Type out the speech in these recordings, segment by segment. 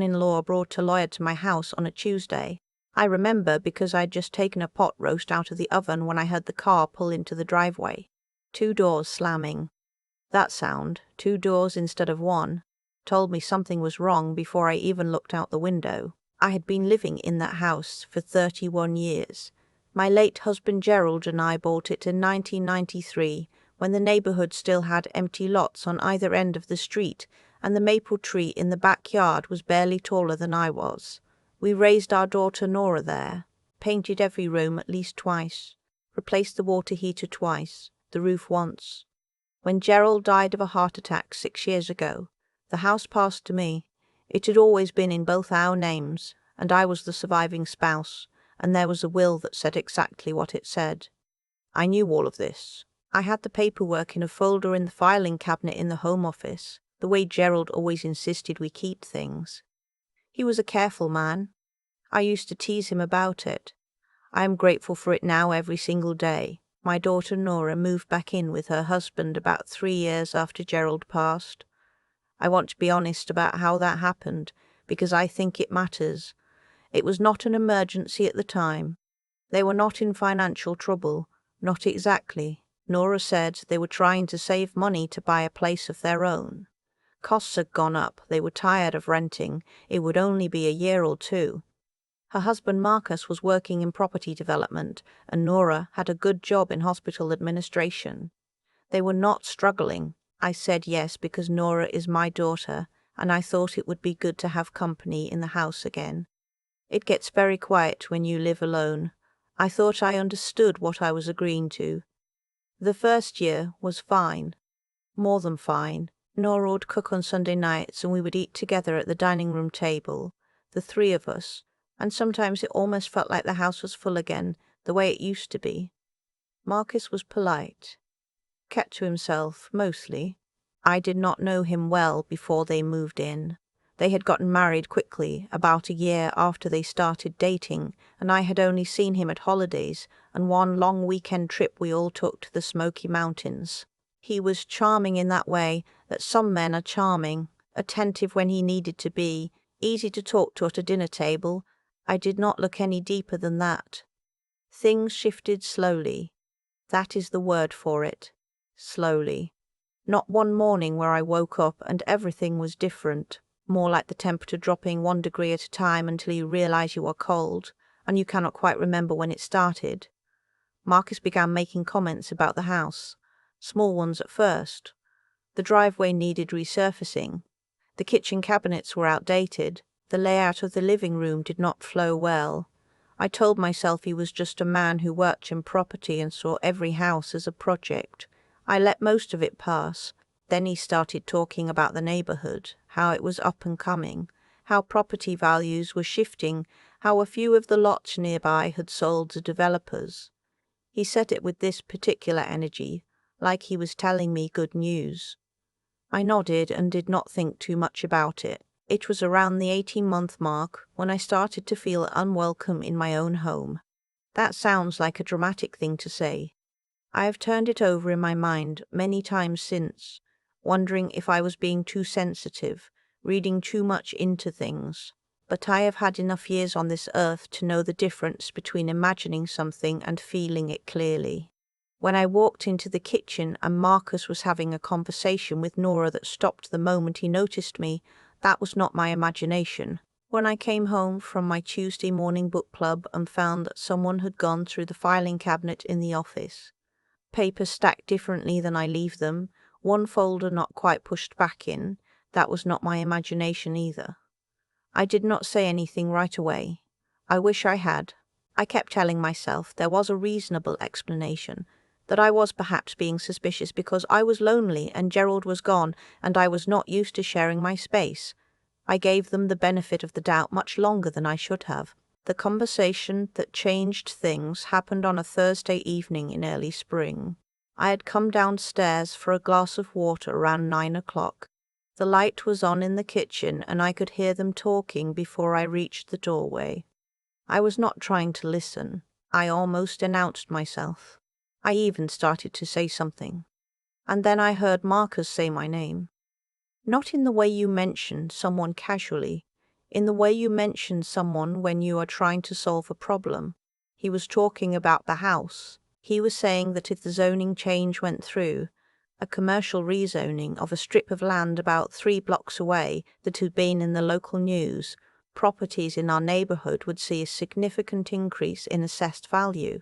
in-law brought a lawyer to my house on a Tuesday. I remember because I'd just taken a pot roast out of the oven when I heard the car pull into the driveway. 2 doors slamming. That sound, 2 doors instead of 1, told me something was wrong before I even looked out the window. I had been living in that house for 31 years. My late husband Gerald and I bought it in 1993, when the neighborhood still had empty lots on either end of the street, and the maple tree in the backyard was barely taller than I was. We raised our daughter Nora there, painted every room at least twice, replaced the water heater twice, the roof once. When Gerald died of a heart attack 6 years ago, the house passed to me. It had always been in both our names, and I was the surviving spouse, and there was a will that said exactly what it said. I knew all of this. I had the paperwork in a folder in the filing cabinet in the Home Office, the way Gerald always insisted we keep things. He was a careful man. I used to tease him about it. I am grateful for it now every single day. My daughter Nora moved back in with her husband about 3 years after Gerald passed. I want to be honest about how that happened, because I think it matters. It was not an emergency at the time. They were not in financial trouble, not exactly. Nora said they were trying to save money to buy a place of their own. Costs had gone up, they were tired of renting, it would only be a year or 2. Her husband Marcus was working in property development, and Nora had a good job in hospital administration. They were not struggling. I said yes because Nora is my daughter, and I thought it would be good to have company in the house again. It gets very quiet when you live alone. I thought I understood what I was agreeing to. The first year was fine. More than fine. Nora would cook on Sunday nights and we would eat together at the dining room table, the 3 of us, and sometimes it almost felt like the house was full again, the way it used to be. Marcus was polite. Kept to himself, mostly. I did not know him well before they moved in. They had gotten married quickly, about a year after they started dating, and I had only seen him at holidays and one long weekend trip we all took to the Smoky Mountains. He was charming in that way that some men are charming, attentive when he needed to be, easy to talk to at a dinner table. I did not look any deeper than that. Things shifted slowly. That is the word for it. Slowly. Not one morning where I woke up and everything was different, more like the temperature dropping 1 degree at a time until you realize you are cold, and you cannot quite remember when it started. Marcus began making comments about the house, small ones at first. The driveway needed resurfacing. The kitchen cabinets were outdated. The layout of the living room did not flow well. I told myself he was just a man who worked in property and saw every house as a project. I let most of it pass. Then he started talking about the neighborhood, how it was up and coming, how property values were shifting, how a few of the lots nearby had sold to developers. He said it with this particular energy, like he was telling me good news. I nodded and did not think too much about it. It was around the 18-month mark when I started to feel unwelcome in my own home. That sounds like a dramatic thing to say. I have turned it over in my mind many times since, wondering if I was being too sensitive, reading too much into things. But I have had enough years on this earth to know the difference between imagining something and feeling it clearly. When I walked into the kitchen and Marcus was having a conversation with Nora that stopped the moment he noticed me, that was not my imagination. When I came home from my Tuesday morning book club and found that someone had gone through the filing cabinet in the office, papers stacked differently than I leave them, one folder not quite pushed back in, that was not my imagination either. I did not say anything right away. I wish I had. I kept telling myself there was a reasonable explanation, that I was perhaps being suspicious because I was lonely and Gerald was gone and I was not used to sharing my space. I gave them the benefit of the doubt much longer than I should have. The conversation that changed things happened on a Thursday evening in early spring. I had come downstairs for a glass of water around 9 o'clock. The light was on in the kitchen and I could hear them talking before I reached the doorway. I was not trying to listen. I almost announced myself. I even started to say something. And then I heard Marcus say my name. Not in the way you mentioned someone casually. in the way you mention someone when you are trying to solve a problem. He was talking about the house. He was saying that if the zoning change went through, a commercial rezoning of a strip of land about 3 blocks away that had been in the local news, properties in our neighborhood would see a significant increase in assessed value.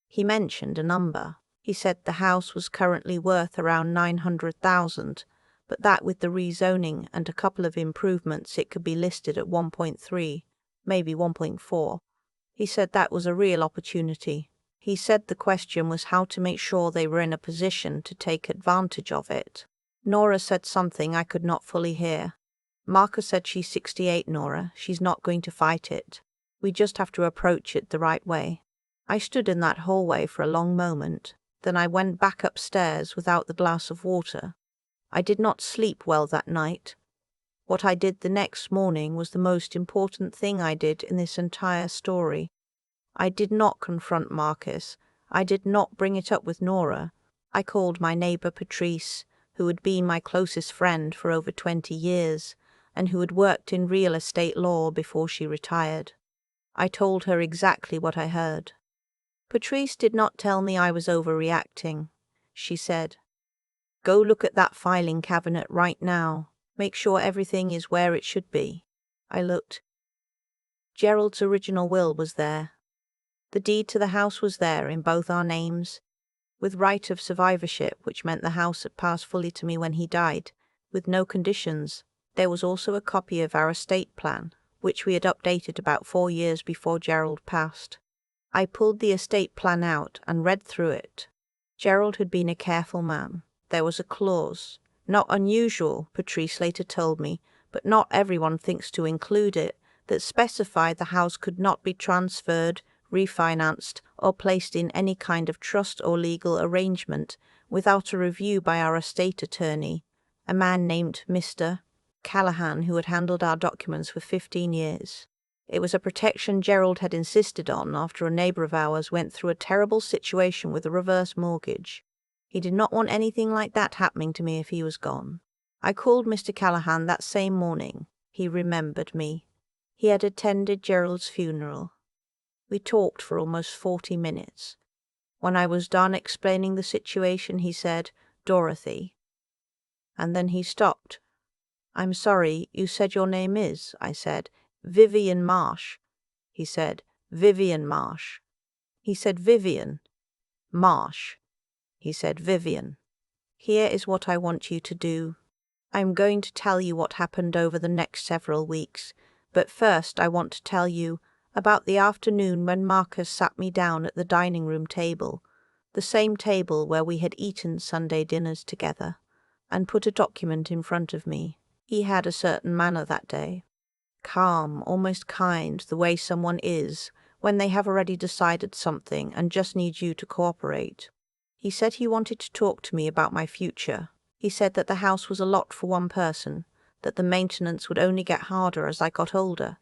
He mentioned a number. He said the house was currently worth around $900,000, but that with the rezoning and a couple of improvements it could be listed at 1.3, maybe 1.4. He said that was a real opportunity. He said the question was how to make sure they were in a position to take advantage of it. Nora said something I could not fully hear. Marcus said she's 68, Nora. She's not going to fight it. We just have to approach it the right way. I stood in that hallway for a long moment. Then I went back upstairs without the glass of water. I did not sleep well that night. What I did the next morning was the most important thing I did in this entire story. I did not confront Marcus. I did not bring it up with Nora. I called my neighbor Patrice, who had been my closest friend for over 20 years, and who had worked in real estate law before she retired. I told her exactly what I heard. Patrice did not tell me I was overreacting. She said, "Go look at that filing cabinet right now. Make sure everything is where it should be." I looked. Gerald's original will was there. The deed to the house was there in both our names, with right of survivorship, which meant the house had passed fully to me when he died, with no conditions. There was also a copy of our estate plan, which we had updated about 4 years before Gerald passed. I pulled the estate plan out and read through it. Gerald had been a careful man. There was a clause, not unusual, Patrice later told me, but not everyone thinks to include it, that specified the house could not be transferred, refinanced, or placed in any kind of trust or legal arrangement without a review by our estate attorney, a man named Mr. Callahan, who had handled our documents for 15 years. It was a protection Gerald had insisted on after a neighbor of ours went through a terrible situation with a reverse mortgage. He did not want anything like that happening to me if he was gone. I called Mr. Callahan that same morning. He remembered me. He had attended Gerald's funeral. We talked for almost 40 minutes. When I was done explaining the situation, he said, "Dorothy." And then he stopped. "I'm sorry, you said your name is," I said. "Vivian Marsh." He said, "Vivian Marsh." He said, "Vivian Marsh." He said, "Vivian. Here is what I want you to do. I'm going to tell you what happened over the next several weeks, but first I want to tell you about the afternoon when Marcus sat me down at the dining room table, the same table where we had eaten Sunday dinners together, and put a document in front of me. He had a certain manner that day. Calm, almost kind, the way someone is when they have already decided something and just need you to cooperate. He said he wanted to talk to me about my future. He said that the house was a lot for one person, that the maintenance would only get harder as I got older,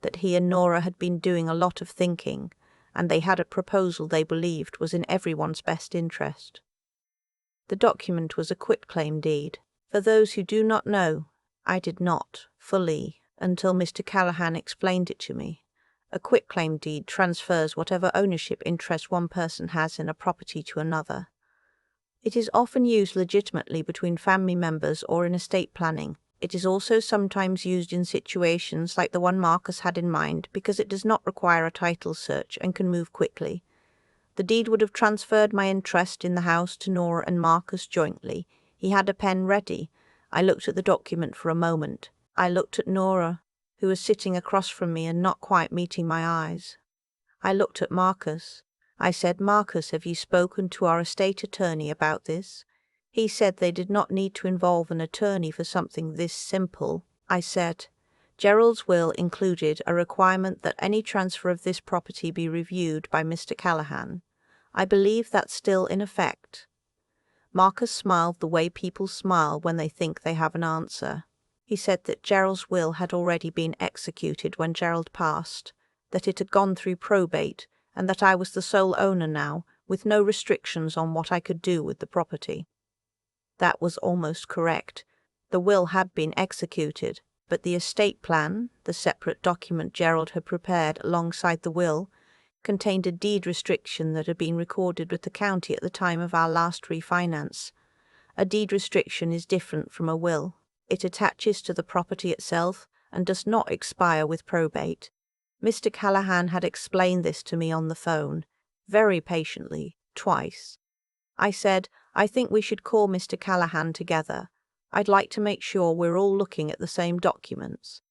that he and Nora had been doing a lot of thinking, and they had a proposal they believed was in everyone's best interest. The document was a quitclaim deed. For those who do not know, I did not, fully, until Mr. Callahan explained it to me. A quitclaim deed transfers whatever ownership interest one person has in a property to another. It is often used legitimately between family members or in estate planning. It is also sometimes used in situations like the one Marcus had in mind because it does not require a title search and can move quickly. The deed would have transferred my interest in the house to Nora and Marcus jointly. He had a pen ready. I looked at the document for a moment. I looked at Nora, who was sitting across from me and not quite meeting my eyes. I looked at Marcus. I said, "Marcus, have you spoken to our estate attorney about this?" He said they did not need to involve an attorney for something this simple. I said, "Gerald's will included a requirement that any transfer of this property be reviewed by Mr. Callahan. I believe that's still in effect." Marcus smiled the way people smile when they think they have an answer. He said that Gerald's will had already been executed when Gerald passed, that it had gone through probate, and that I was the sole owner now, with no restrictions on what I could do with the property. That was almost correct. The will had been executed, But the estate plan, the separate document Gerald had prepared alongside the will, contained a deed restriction that had been recorded with the county at the time of our last refinance. A deed restriction is different from a will. It attaches to the property itself and does not expire with probate. Mr. Callahan had explained this to me on the phone, very patiently, twice. I said, I think we should call Mr. Callahan together. I'd like to make sure we're all looking at the same documents.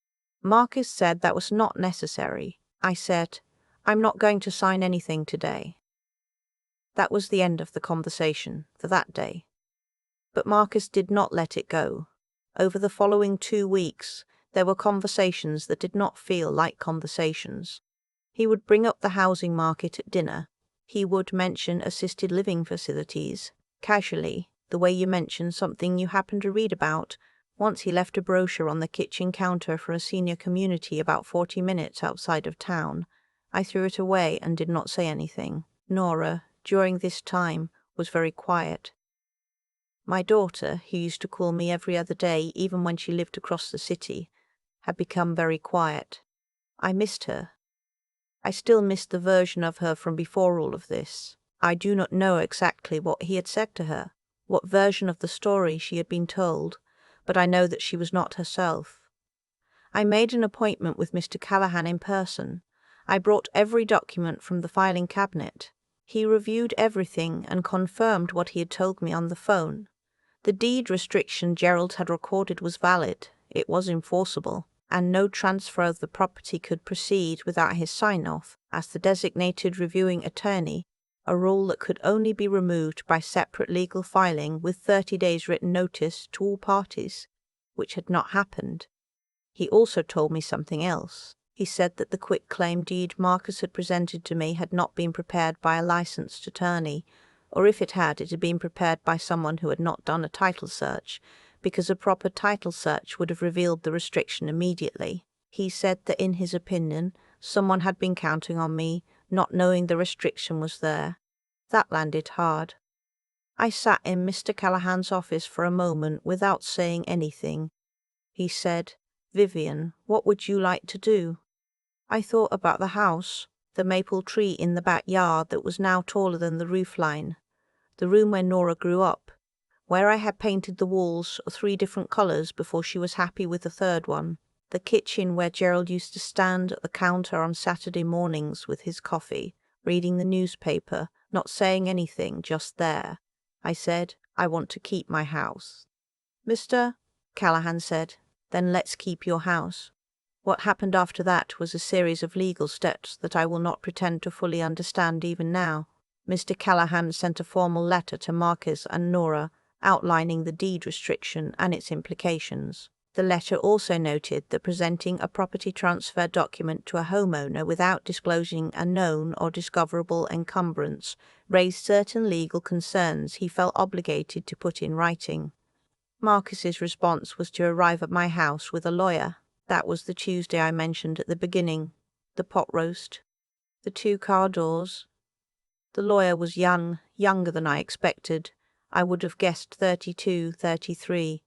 Marcus said that was not necessary. I said, I'm not going to sign anything today. That was the end of the conversation for that day. But Marcus did not let it go. Over the following 2 weeks, there were conversations that did not feel like conversations. He would bring up the housing market at dinner. He would mention assisted living facilities, casually, the way you mention something you happen to read about. Once he left a brochure on the kitchen counter for a senior community about 40 minutes outside of town. I threw it away and did not say anything. Nora, during this time, was very quiet. My daughter, who used to call me every other day even when she lived across the city, had become very quiet. I missed her. I still missed the version of her from before all of this. I do not know exactly what he had said to her, what version of the story she had been told, but I know that she was not herself. I made an appointment with Mr. Callahan in person. I brought every document from the filing cabinet. He reviewed everything and confirmed what he had told me on the phone. The deed restriction Gerald had recorded was valid, it was enforceable, and no transfer of the property could proceed without his sign-off as the designated reviewing attorney, a rule that could only be removed by separate legal filing with 30 days written notice to all parties, which had not happened. He also told me something else. He said that the quitclaim deed Marcus had presented to me had not been prepared by a licensed attorney, or if it had been prepared by someone who had not done a title search, because a proper title search would have revealed the restriction immediately. He said that in his opinion, someone had been counting on me, not knowing the restriction was there. That landed hard. I sat in Mr. Callahan's office for a moment without saying anything. He said, "Vivian, what would you like to do?" I thought about the house, the maple tree in the backyard that was now taller than the roofline, the room where Nora grew up, where I had painted the walls 3 different colors before she was happy with the 3rd one, the kitchen where Gerald used to stand at the counter on Saturday mornings with his coffee, reading the newspaper, not saying anything, just there. I said, I want to keep my house. Mr. Callahan said, then let's keep your house. What happened after that was a series of legal steps that I will not pretend to fully understand even now. Mr. Callahan sent a formal letter to Marcus and Nora outlining the deed restriction and its implications. The letter also noted that presenting a property transfer document to a homeowner without disclosing a known or discoverable encumbrance raised certain legal concerns he felt obligated to put in writing. Marcus's response was to arrive at my house with a lawyer. That was the Tuesday I mentioned at the beginning. The pot roast. The 2 car doors. The lawyer was young, younger than I expected. I would have guessed 32, 33.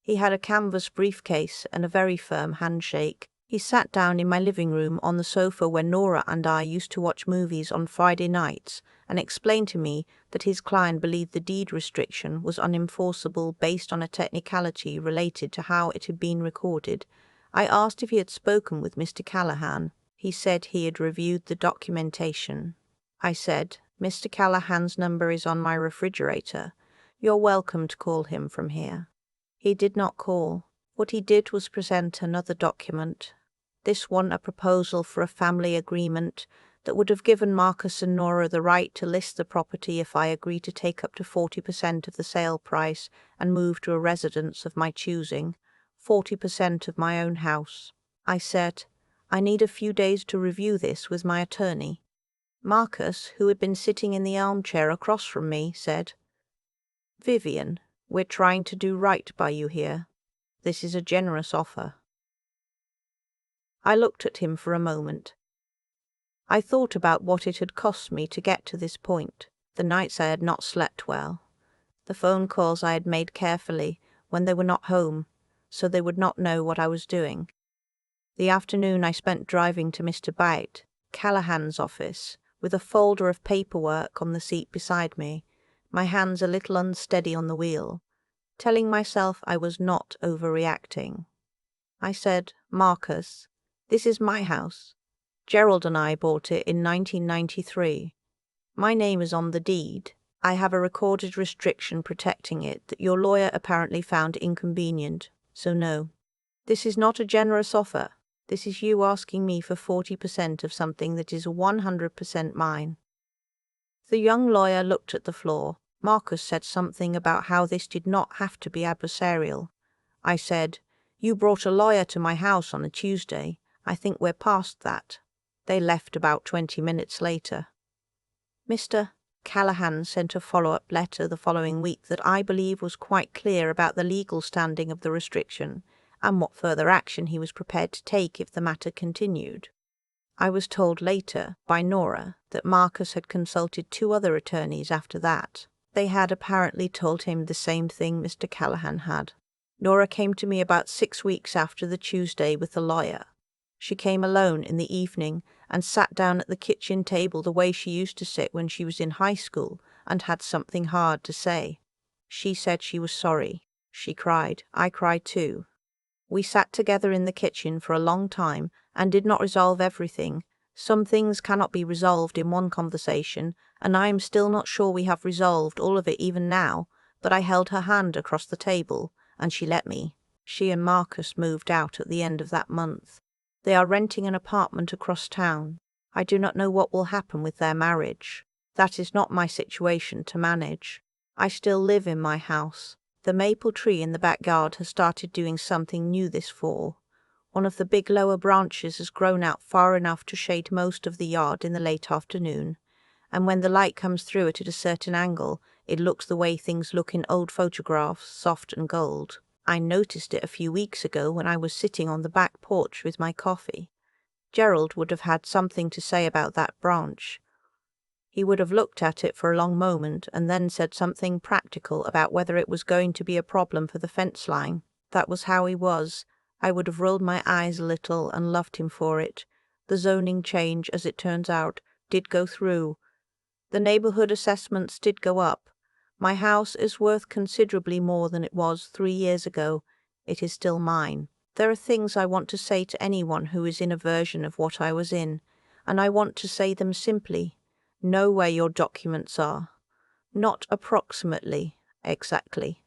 He had a canvas briefcase and a very firm handshake. He sat down in my living room on the sofa where Nora and I used to watch movies on Friday nights and explained to me that his client believed the deed restriction was unenforceable based on a technicality related to how it had been recorded. I asked if he had spoken with Mr. Callahan. He said he had reviewed the documentation. I said, Mr. Callahan's number is on my refrigerator. You're welcome to call him from here. He did not call. What he did was present another document. This one a proposal for a family agreement that would have given Marcus and Nora the right to list the property if I agreed to take up to 40% of the sale price and move to a residence of my choosing, 40% of my own house. I said, I need a few days to review this with my attorney. Marcus, who had been sitting in the armchair across from me, said, Vivian, we're trying to do right by you here. This is a generous offer. I looked at him for a moment. I thought about what it had cost me to get to this point, the nights I had not slept well, the phone calls I had made carefully when they were not home, so they would not know what I was doing. The afternoon I spent driving to Mr. Bout, Callahan's office, with a folder of paperwork on the seat beside me, my hands a little unsteady on the wheel, telling myself I was not overreacting. I said, "Marcus, this is my house. Gerald and I bought it in 1993. My name is on the deed. I have a recorded restriction protecting it that your lawyer apparently found inconvenient, so no. This is not a generous offer. This is you asking me for 40% of something that is 100% mine." The young lawyer looked at the floor. Marcus said something about how this did not have to be adversarial. I said, "You brought a lawyer to my house on a Tuesday. I think we're past that." They left about 20 minutes later. Mr. Callahan sent a follow-up letter the following week that I believe was quite clear about the legal standing of the restriction and what further action he was prepared to take if the matter continued. I was told later by Nora that Marcus had consulted 2 other attorneys after that. They had apparently told him the same thing Mr. Callahan had. Nora came to me about 6 weeks after the Tuesday with the lawyer. She came alone in the evening and sat down at the kitchen table the way she used to sit when she was in high school and had something hard to say. She said she was sorry. She cried. I cried too. We sat together in the kitchen for a long time and did not resolve everything. Some things cannot be resolved in one conversation, and I am still not sure we have resolved all of it even now, but I held her hand across the table, and she let me. She and Marcus moved out at the end of that month. They are renting an apartment across town. I do not know what will happen with their marriage. That is not my situation to manage. I still live in my house. The maple tree in the backyard has started doing something new this fall. One of the big lower branches has grown out far enough to shade most of the yard in the late afternoon, and when the light comes through it at a certain angle, it looks the way things look in old photographs, soft and gold. I noticed it a few weeks ago when I was sitting on the back porch with my coffee. Gerald would have had something to say about that branch. He would have looked at it for a long moment and then said something practical about whether it was going to be a problem for the fence line. That was how he was. I would have rolled my eyes a little and loved him for it. The zoning change, as it turns out, did go through. The neighborhood assessments did go up. My house is worth considerably more than it was 3 years ago. It is still mine. There are things I want to say to anyone who is in a version of what I was in, and I want to say them simply. Know where your documents are. Not approximately, exactly.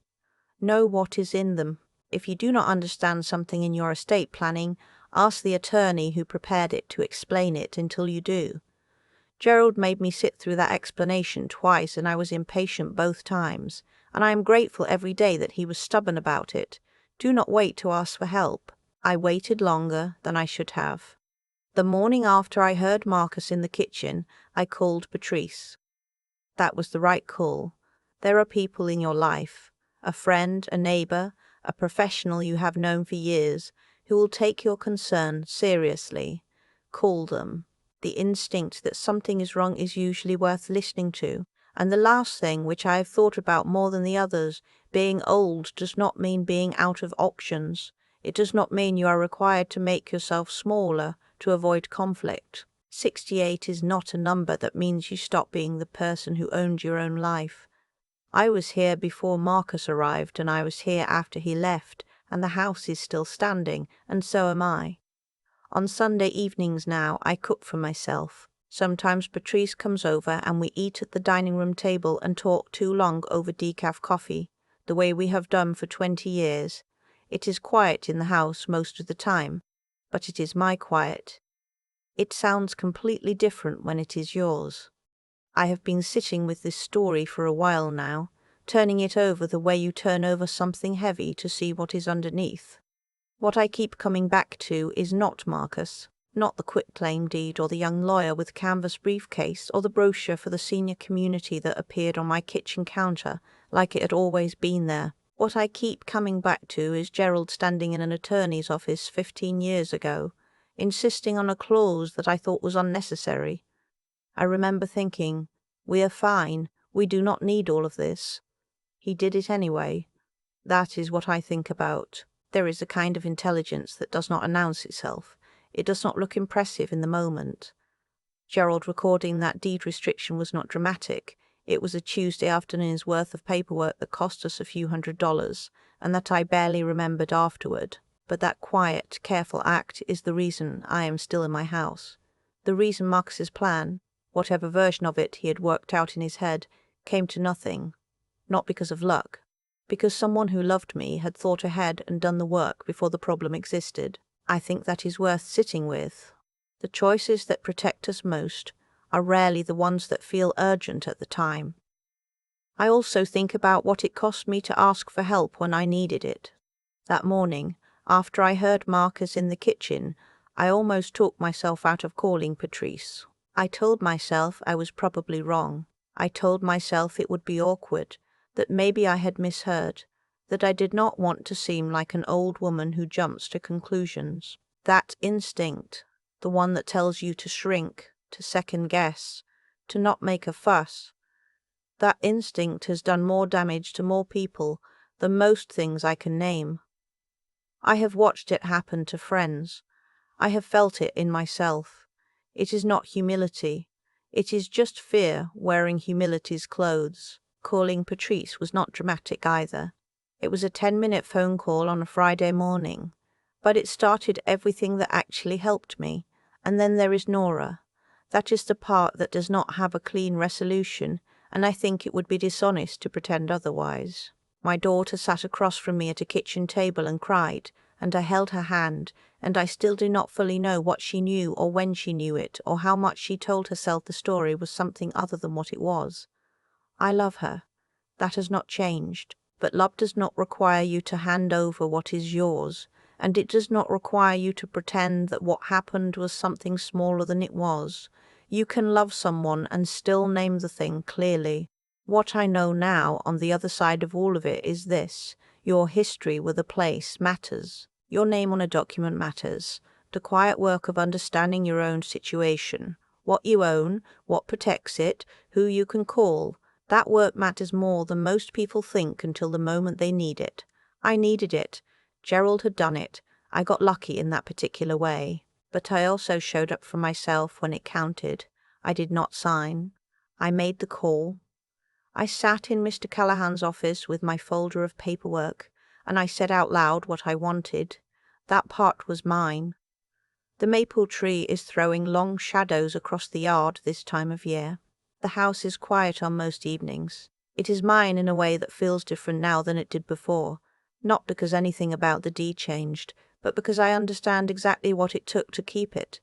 Know what is in them. If you do not understand something in your estate planning, ask the attorney who prepared it to explain it until you do. Gerald made me sit through that explanation twice, and I was impatient both times, and I am grateful every day that he was stubborn about it. Do not wait to ask for help. I waited longer than I should have. The morning after I heard Marcus in the kitchen, I called Patrice. That was the right call. There are people in your life, a friend, a neighbor, a professional you have known for years, who will take your concern seriously. Call them. The instinct that something is wrong is usually worth listening to. And the last thing, which I have thought about more than the others, being old does not mean being out of options. It does not mean you are required to make yourself smaller to avoid conflict. 68 is not a number that means you stop being the person who owned your own life. I was here before Marcus arrived, and I was here after he left, and the house is still standing, and so am I. On Sunday evenings now I cook for myself. Sometimes Patrice comes over and we eat at the dining room table and talk too long over decaf coffee, the way we have done for 20 years. It is quiet in the house most of the time, but it is my quiet. It sounds completely different when it is yours. I have been sitting with this story for a while now, turning it over the way you turn over something heavy to see what is underneath. What I keep coming back to is not Marcus, not the quitclaim deed or the young lawyer with canvas briefcase or the brochure for the senior community that appeared on my kitchen counter like it had always been there. What I keep coming back to is Gerald standing in an attorney's office 15 years ago, insisting on a clause that I thought was unnecessary. I remember thinking, we are fine, we do not need all of this. He did it anyway. That is what I think about. There is a kind of intelligence that does not announce itself. It does not look impressive in the moment. Gerald recording that deed restriction was not dramatic. It was a Tuesday afternoon's worth of paperwork that cost us a few $100s, and that I barely remembered afterward. But that quiet, careful act is the reason I am still in my house. The reason Marcus's plan, whatever version of it he had worked out in his head, came to nothing. Not because of luck. Because someone who loved me had thought ahead and done the work before the problem existed. I think that is worth sitting with. The choices that protect us most are rarely the ones that feel urgent at the time. I also think about what it cost me to ask for help when I needed it. That morning, after I heard Marcus in the kitchen, I almost talked myself out of calling Patrice. I told myself I was probably wrong. I told myself it would be awkward, that maybe I had misheard, that I did not want to seem like an old woman who jumps to conclusions. That instinct, the one that tells you to shrink, to second guess, to not make a fuss, that instinct has done more damage to more people than most things I can name. I have watched it happen to friends. I have felt it in myself. It is not humility. It is just fear wearing humility's clothes. Calling Patrice was not dramatic either. It was a 10-minute phone call on a Friday morning, but it started everything that actually helped me. And then there is Nora. That is the part that does not have a clean resolution, and I think it would be dishonest to pretend otherwise. My daughter sat across from me at a kitchen table and cried, and I held her hand, and I still do not fully know what she knew or when she knew it, or how much she told herself the story was something other than what it was. I love her. That has not changed. But love does not require you to hand over what is yours, and it does not require you to pretend that what happened was something smaller than it was. You can love someone and still name the thing clearly. What I know now on the other side of all of it is this: your history with a place matters. Your name on a document matters. The quiet work of understanding your own situation, what you own, what protects it, who you can call, that work matters more than most people think until the moment they need it. I needed it. Gerald had done it. I got lucky in that particular way. But I also showed up for myself when it counted. I did not sign. I made the call. I sat in Mr. Callahan's office with my folder of paperwork, and I said out loud what I wanted. That part was mine. The maple tree is throwing long shadows across the yard this time of year. The house is quiet on most evenings. It is mine in a way that feels different now than it did before, not because anything about the deed changed, but because I understand exactly what it took to keep it.